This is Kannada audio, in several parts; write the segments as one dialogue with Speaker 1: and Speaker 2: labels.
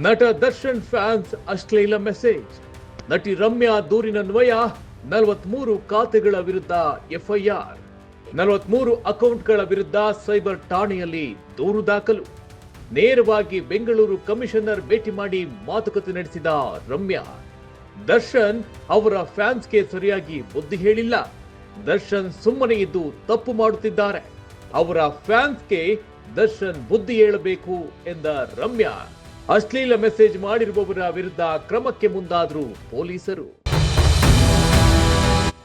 Speaker 1: ನಟ ದರ್ಶನ್ ಫ್ಯಾನ್ಸ್ ಅಶ್ಲೀಲ ಮೆಸೇಜ್. ನಟಿ ರಮ್ಯಾ ದೂರಿನನ್ವಯ 43 ಖಾತೆಗಳ ವಿರುದ್ಧ ಎಫ್ಐಆರ್. 43 ಅಕೌಂಟ್ಗಳ ವಿರುದ್ಧ ಸೈಬರ್ ಠಾಣೆಯಲ್ಲಿ ದೂರು ದಾಖಲು. ನೇರವಾಗಿ ಬೆಂಗಳೂರು ಕಮಿಷನರ್ ಭೇಟಿ ಮಾಡಿ ಮಾತುಕತೆ ನಡೆಸಿದ ರಮ್ಯಾ. ದರ್ಶನ್ ಅವರ ಫ್ಯಾನ್ಸ್ಗೆ ಸರಿಯಾಗಿ ಬುದ್ಧಿ ಹೇಳಿಲ್ಲ. ದರ್ಶನ್ ಸುಮ್ಮನೆ ಇದ್ದು ತಪ್ಪು ಮಾಡುತ್ತಿದ್ದಾರೆ. ಅವರ ಫ್ಯಾನ್ಸ್ಗೆ ದರ್ಶನ್ ಬುದ್ಧಿ ಹೇಳಬೇಕು ಎಂದ ರಮ್ಯಾ. ಅಶ್ಲೀಲ ಮೆಸೇಜ್ ಮಾಡಿರುವವರ ವಿರುದ್ಧ ಕ್ರಮಕ್ಕೆ ಮುಂದಾದ್ರು ಪೊಲೀಸರು.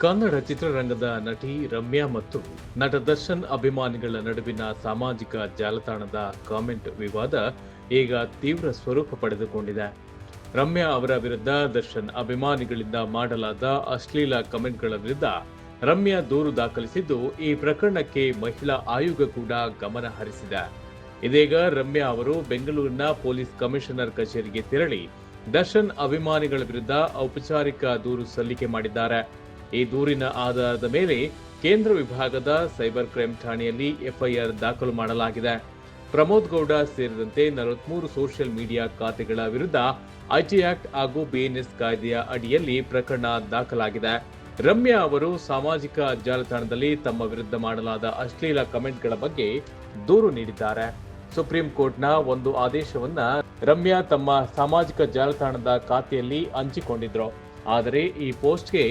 Speaker 1: ಕನ್ನಡ ಚಿತ್ರರಂಗದ ನಟಿ ರಮ್ಯಾ ಮತ್ತು ನಟ ದರ್ಶನ್ ಅಭಿಮಾನಿಗಳ ನಡುವಿನ ಸಾಮಾಜಿಕ ಜಾಲತಾಣದ ಕಾಮೆಂಟ್ ವಿವಾದ ಈಗ ತೀವ್ರ ಸ್ವರೂಪ ಪಡೆದುಕೊಂಡಿದೆ. ರಮ್ಯಾ ಅವರ ವಿರುದ್ಧ ದರ್ಶನ್ ಅಭಿಮಾನಿಗಳಿಂದ ಮಾಡಲಾದ ಅಶ್ಲೀಲ ಕಮೆಂಟ್ಗಳ ವಿರುದ್ಧ ರಮ್ಯಾ ದೂರು ದಾಖಲಿಸಿದ್ದು, ಈ ಪ್ರಕರಣಕ್ಕೆ ಮಹಿಳಾ ಆಯೋಗ ಕೂಡ ಗಮನ ಹರಿಸಿದೆ. ಇದೀಗ ರಮ್ಯಾ ಅವರು ಬೆಂಗಳೂರಿನ ಪೊಲೀಸ್ ಕಮಿಷನರ್ ಕಚೇರಿಗೆ ತೆರಳಿ ದರ್ಶನ್ ಅಭಿಮಾನಿಗಳ ವಿರುದ್ಧ ಔಪಚಾರಿಕ ದೂರು ಸಲ್ಲಿಕೆ ಮಾಡಿದ್ದಾರೆ. ಈ ದೂರಿನ ಆಧಾರದ ಮೇಲೆ ಕೇಂದ್ರ ವಿಭಾಗದ ಸೈಬರ್ ಕ್ರೈಮ್ ಠಾಣೆಯಲ್ಲಿ ಎಫ್ಐಆರ್ ದಾಖಲು ಮಾಡಲಾಗಿದೆ. ಪ್ರಮೋದ್ ಗೌಡ ಸೇರಿದಂತೆ 43 ಸೋಷಿಯಲ್ ಮೀಡಿಯಾ ಖಾತೆಗಳ ವಿರುದ್ಧ ಐಟಿ ಆಕ್ಟ್ ಹಾಗೂ ಬಿಎನ್ಎಸ್ ಕಾಯ್ದೆಯ ಅಡಿಯಲ್ಲಿ ಪ್ರಕರಣ ದಾಖಲಾಗಿದೆ. ರಮ್ಯಾ ಅವರು ಸಾಮಾಜಿಕ ಜಾಲತಾಣದಲ್ಲಿ ತಮ್ಮ ವಿರುದ್ಧ ಮಾಡಲಾದ ಅಶ್ಲೀಲ ಕಮೆಂಟ್ಗಳ ಬಗ್ಗೆ ದೂರು ನೀಡಿದ್ದಾರೆ. ಸುಪ್ರೀಂ ಕೋರ್ಟ್ನ ಒಂದು ಆದೇಶವನ್ನ ರಮ್ಯಾ ತಮ್ಮ ಸಾಮಾಜಿಕ ಜಾಲತಾಣದ ಖಾತೆಯಲ್ಲಿ ಹಂಚಿಕೊಂಡಿದ್ರು. ಆದರೆ ಈ ಪೋಸ್ಟ್ಗೆ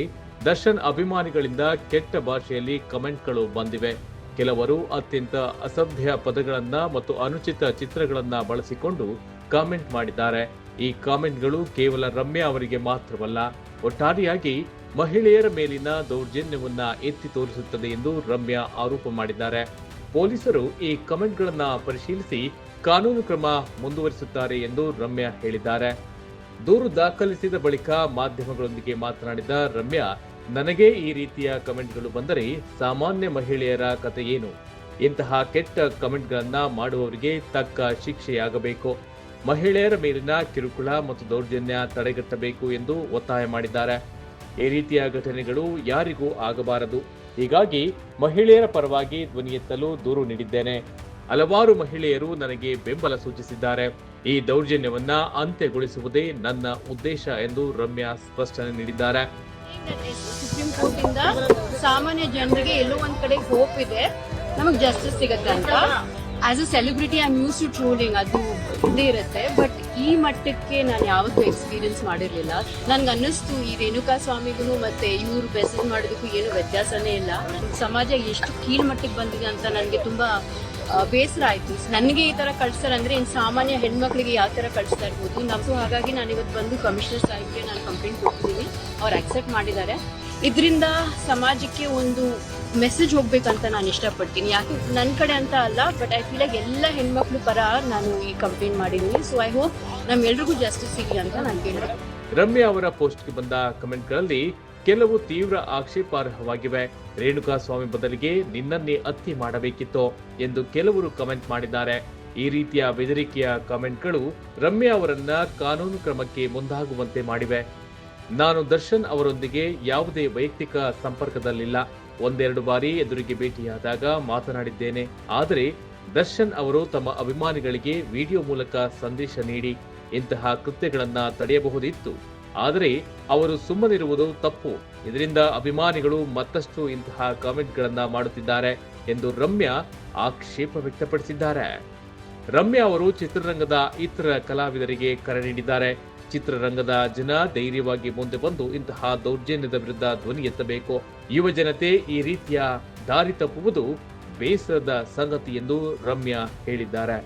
Speaker 1: ದರ್ಶನ್ ಅಭಿಮಾನಿಗಳಿಂದ ಕೆಟ್ಟ ಭಾಷೆಯಲ್ಲಿ ಕಮೆಂಟ್ಗಳು ಬಂದಿವೆ. ಕೆಲವರು ಅತ್ಯಂತ ಅಸಭ್ಯ ಪದಗಳನ್ನ ಮತ್ತು ಅನುಚಿತ ಚಿತ್ರಗಳನ್ನ ಬಳಸಿಕೊಂಡು ಕಾಮೆಂಟ್ ಮಾಡಿದ್ದಾರೆ. ಈ ಕಾಮೆಂಟ್ಗಳು ಕೇವಲ ರಮ್ಯಾ ಅವರಿಗೆ ಮಾತ್ರವಲ್ಲ, ಒಟ್ಟಾರೆಯಾಗಿ ಮಹಿಳೆಯರ ಮೇಲಿನ ದೌರ್ಜನ್ಯವನ್ನ ಎತ್ತಿ ತೋರಿಸುತ್ತದೆ ಎಂದು ರಮ್ಯಾ ಆರೋಪ ಮಾಡಿದ್ದಾರೆ. ಪೊಲೀಸರು ಈ ಕಮೆಂಟ್ಗಳನ್ನ ಪರಿಶೀಲಿಸಿ ಕಾನೂನು ಕ್ರಮ ಮುಂದುವರಿಸುತ್ತಾರೆ ಎಂದು ರಮ್ಯಾ ಹೇಳಿದ್ದಾರೆ. ದೂರು ದಾಖಲಿಸಿದ ಬಳಿಕ ಮಾಧ್ಯಮಗಳೊಂದಿಗೆ ಮಾತನಾಡಿದ ರಮ್ಯಾ, ನನಗೆ ಈ ರೀತಿಯ ಕಮೆಂಟ್ಗಳು ಬಂದರೆ ಸಾಮಾನ್ಯ ಮಹಿಳೆಯರ ಕತೆ ಏನು? ಇಂತಹ ಕೆಟ್ಟ ಕಮೆಂಟ್ಗಳನ್ನ ಮಾಡುವವರಿಗೆ ತಕ್ಕ ಶಿಕ್ಷೆಯಾಗಬೇಕು. ಮಹಿಳೆಯರ ಮೇಲಿನ ಕಿರುಕುಳ ಮತ್ತು ದೌರ್ಜನ್ಯ ತಡೆಗಟ್ಟಬೇಕು ಎಂದು ಒತ್ತಾಯ ಮಾಡಿದ್ದಾರೆ. ಈ ರೀತಿಯ ಘಟನೆಗಳು ಯಾರಿಗೂ ಆಗಬಾರದು. ಹೀಗಾಗಿ ಮಹಿಳೆಯರ ಪರವಾಗಿ ಧ್ವನಿ ಎತ್ತಲು ದೂರು ನೀಡಿದ್ದೇನೆ. ಹಲವಾರು ಮಹಿಳೆಯರು ನನಗೆ ಬೆಂಬಲ ಸೂಚಿಸಿದ್ದಾರೆ. ಈ ದೌರ್ಜನ್ಯವನ್ನ ಅಂತ್ಯಗೊಳಿಸುವುದೇ ನನ್ನ ಉದ್ದೇಶ ಎಂದು ರಮ್ಯಾ ಸ್ಪಷ್ಟನೆ ನೀಡಿದ್ದಾರೆ.
Speaker 2: ಸುಪ್ರೀಂ ಕೋರ್ಟ್ ಇಂದ ಸಾಮಾನ್ಯ ಜನರಿಗೆ ಎಲ್ಲೋ ಒಂದ್ ಕಡೆ ಹೋಪ್ ಇದೆ, ನಮಗ್ ಜಸ್ಟಿಸ್ ಸಿಗತ್ತೆ ಅಂತ. As a celebrity I am used to trolling, ಅದು ಇದ್ದೇ ಇರುತ್ತೆ. ಬಟ್ ಈ ಮಟ್ಟಕ್ಕೆ ನಾನು ಯಾವತ್ತೂ ಎಕ್ಸ್ಪೀರಿಯನ್ಸ್ ಮಾಡಿರ್ಲಿಲ್ಲ. ನನ್ಗೆ ಅನ್ನಿಸ್ತು ಈ ರೇಣುಕಾ ಸ್ವಾಮಿಗೂ ಮತ್ತೆ ಇವ್ರು ಮೆಸೇಜ್ ಮಾಡೋದಕ್ಕೂ ಏನು ವ್ಯತ್ಯಾಸನೇ ಇಲ್ಲ. ಸಮಾಜ ಎಷ್ಟು ಕೀಳ್ ಮಟ್ಟಿಗೆ ಬಂದಿದೆ ಅಂತ ನನಗೆ ತುಂಬಾ ಬೇಸರ ಆಯ್ತು. ನನಗೆ ಈ ತರ ಕಳಿಸ್ತಾರೆ ಅಂದ್ರೆ ಇನ್ನು ಸಾಮಾನ್ಯ ಹೆಣ್ಮಕ್ಳಿಗೆ ಯಾವ ತರ ಕಳಿಸ್ತಾ ಇರ್ಬೋದು ನಮ್ಗೂ. ಹಾಗಾಗಿ ನಾನು ಇವತ್ತು ಬಂದು ಕಮಿಷನರ್ ಸಾಹೇಬ್ಗೆ ನಾನು ಕಂಪ್ಲೇಂಟ್ ಕೊಟ್ಟಿದ್ದೀನಿ. ಅವ್ರು ಅಕ್ಸೆಪ್ಟ್ ಮಾಡಿದ್ದಾರೆ. ಇದರಿಂದ ಸಮಾಜಕ್ಕೆ ಒಂದು ಮೆಸೇಜ್ ಹೋಗ್ಬೇಕಂತ ನಾನು ಇಷ್ಟಪಡ್ತೀನಿ. ಯಾಕೆ ನನ್ನ ಕಡೆ ಅಂತ ಅಲ್ಲ, ಬಟ್ ಐ ಫೀಲ್ ಲೈಕ್ ಎಲ್ಲ ಹೆಣ್ಮಕ್ಳು ಪರ ನಾನು ಈ ಕಂಪ್ಲೇಂಟ್ ಮಾಡಿದ್ದೀನಿ. ಸೊ ಐ ಹೋಪ್ ನಮ್ಮೆಲ್ರಿಗೂ ಜಸ್ಟಿಸ್ ಸಿಗಲಿ ಅಂತ ನಾನು ಕೇಳಿದೆ.
Speaker 1: ರಮ್ಯಾ ಅವರ ಪೋಸ್ಟ್ಗೆ ಬಂದ ಕಮೆಂಟ್ಗಳಲ್ಲಿ ಕೆಲವು ತೀವ್ರ ಆಕ್ಷೇಪಾರ್ಹವಾಗಿವೆ. ರೇಣುಕಾ ಸ್ವಾಮಿ ಬದಲಿಗೆ ನಿನ್ನನ್ನೇ ಹತ್ಯೆ ಮಾಡಬೇಕಿತ್ತು ಎಂದು ಕೆಲವರು ಕಮೆಂಟ್ ಮಾಡಿದ್ದಾರೆ. ಈ ರೀತಿಯ ಬೆದರಿಕೆಯ ಕಮೆಂಟ್ಗಳು ರಮ್ಯಾ ಅವರನ್ನ ಕಾನೂನು ಕ್ರಮಕ್ಕೆ ಮುಂದಾಗುವಂತೆ ಮಾಡಿವೆ. ನಾನು ದರ್ಶನ್ ಅವರೊಂದಿಗೆ ಯಾವುದೇ ವೈಯಕ್ತಿಕ ಸಂಪರ್ಕದಲ್ಲಿಲ್ಲ. ಒಂದೆರಡು ಬಾರಿ ಎದುರಿಗೆ ಭೇಟಿಯಾದಾಗ ಮಾತನಾಡಿದ್ದೇನೆ. ಆದರೆ ದರ್ಶನ್ ಅವರು ತಮ್ಮ ಅಭಿಮಾನಿಗಳಿಗೆ ವಿಡಿಯೋ ಮೂಲಕ ಸಂದೇಶ ನೀಡಿ ಇಂತಹ ಕೃತ್ಯಗಳನ್ನ ತಡೆಯಬಹುದಿತ್ತು. ಆದರೆ ಅವರು ಸುಮ್ಮನಿರುವುದು ತಪ್ಪು. ಇದರಿಂದ ಅಭಿಮಾನಿಗಳು ಮತ್ತಷ್ಟು ಇಂತಹ ಕಾಮೆಂಟ್ಗಳನ್ನ ಮಾಡುತ್ತಿದ್ದಾರೆ ಎಂದು ರಮ್ಯಾ ಆಕ್ಷೇಪ ವ್ಯಕ್ತಪಡಿಸಿದ್ದಾರೆ. ರಮ್ಯಾ ಅವರು ಚಿತ್ರರಂಗದ ಇತರ ಕಲಾವಿದರಿಗೆ ಕರೆ ನೀಡಿದ್ದಾರೆ. ಚಿತ್ರರಂಗದ ಜನ ಧೈರ್ಯವಾಗಿ ಮುಂದೆ ಬಂದು ಇಂತಹ ದೌರ್ಜನ್ಯದ ವಿರುದ್ಧ ಧ್ವನಿ ಎತ್ತಬೇಕು. ಯುವ ಜನತೆ ಈ ರೀತಿಯ ದಾರಿ ತಪ್ಪುವುದು ಬೇಸರದ ಸಂಗತಿ ಎಂದು ರಮ್ಯಾ ಹೇಳಿದ್ದಾರೆ.